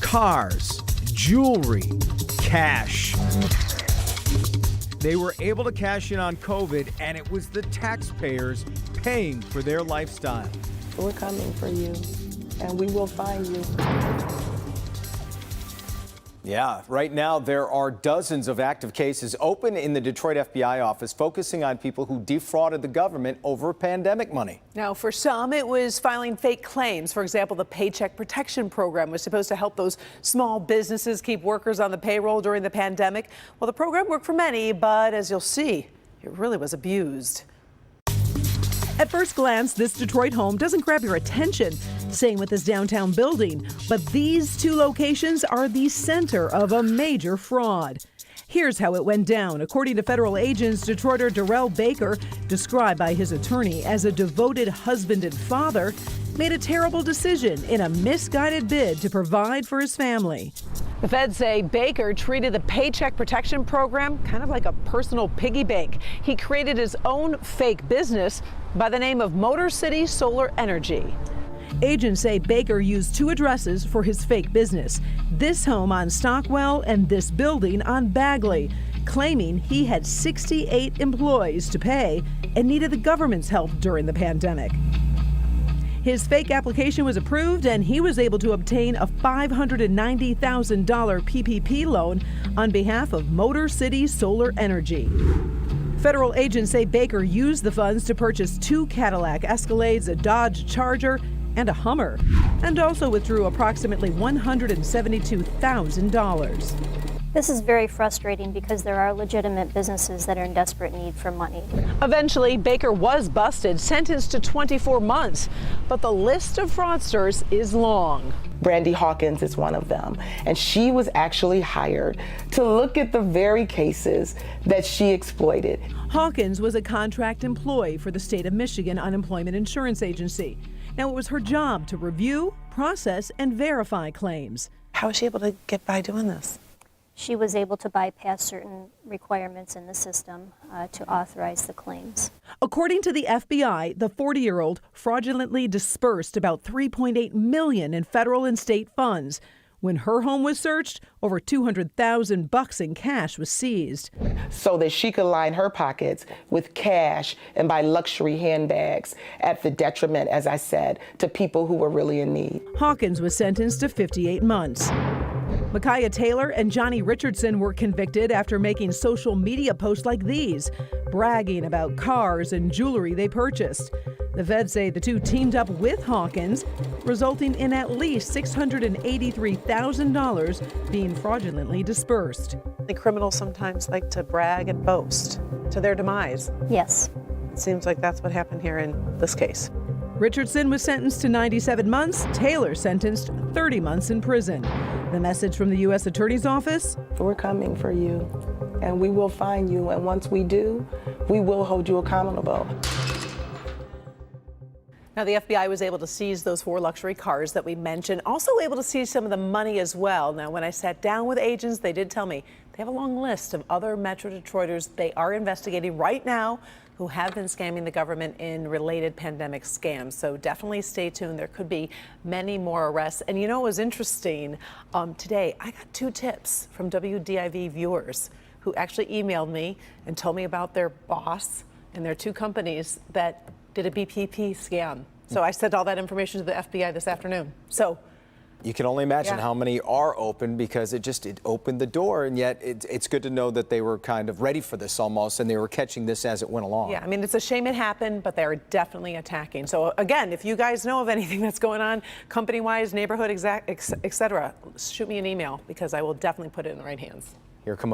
cars, jewelry, cash. They were able to cash in on COVID, and it was the taxpayers paying for their lifestyle. We're coming for you, and we will find you. Yeah, right now there are dozens of active cases open in the Detroit FBI office focusing on people who defrauded the government over pandemic money. Now, for some, it was filing fake claims. For example, the Paycheck Protection Program was supposed to help those small businesses keep workers on the payroll during the pandemic. Well, the program worked for many, but as you'll see, it really was abused. At first glance, this Detroit home doesn't grab your attention, same with this downtown building. But these two locations are the center of a major fraud. Here's how it went down. According to federal agents, Detroiter Darrell Baker, described by his attorney as a devoted husband and father, made a terrible decision in a misguided bid to provide for his family. The feds say Baker treated the Paycheck Protection Program kind of like a personal piggy bank. He created his own fake business by the name of Motor City Solar Energy. Agents say Baker used two addresses for his fake business, this home on Stockwell and this building on Bagley, claiming he had 68 employees to pay and needed the government's help during the pandemic. His fake application was approved, and he was able to obtain a $590,000 PPP loan on behalf of Motor City Solar Energy. Federal agents say Baker used the funds to purchase two Cadillac Escalades, a Dodge Charger, and a Hummer, and also withdrew approximately $172,000. This is very frustrating because there are legitimate businesses that are in desperate need for money. Eventually, Baker was busted, sentenced to 24 months, but the list of fraudsters is long. Brandy Hawkins is one of them, and she was actually hired to look at the very cases that she exploited. Hawkins was a contract employee for the state of Michigan Unemployment Insurance Agency. Now, it was her job to review, process, and verify claims. How was she able to get by doing this? She was able to bypass certain requirements in the system to authorize the claims. According to the FBI, the 40-year-old fraudulently dispersed about $3.8 million in federal and state funds. When her home was searched, over $200,000 in cash was seized. So that she could line her pockets with cash and buy luxury handbags at the detriment, as I said, to people who were really in need. Hawkins was sentenced to 58 months. Micaiah Taylor and Johnny Richardson were convicted after making social media posts like these, bragging about cars and jewelry they purchased. The feds say the two teamed up with Hawkins, resulting in at least $683,000 being fraudulently dispersed. The criminals sometimes like to brag and boast to their demise. Yes. It seems like that's what happened here in this case. Richardson was sentenced to 97 months. Taylor sentenced 30 months in prison. The message from the U.S. Attorney's Office: We're coming for you, and we will find you, and once we do, we will hold you accountable. Now, the FBI was able to seize those 4 luxury cars that we mentioned, also able to seize some of the money as well. Now, when I sat down with agents, they did tell me they have a long list of other Metro Detroiters they are investigating right now who have been scamming the government in related pandemic scams. So definitely stay tuned. There could be many more arrests. And you know, it was interesting. Today, I got 2 tips from WDIV viewers who actually emailed me and told me about their boss and their 2 companies that did a PPP scam. So I sent all that information to the FBI this afternoon. So you can only imagine how many are open, because it opened the door, and yet it's good to know that they were kind of ready for this almost, and they were catching this as it went along. Yeah, I mean, it's a shame it happened, but they are definitely attacking. So again, if you guys know of anything that's going on company-wise, neighborhood, et cetera, shoot me an email, because I will definitely put it in the right hands. Here come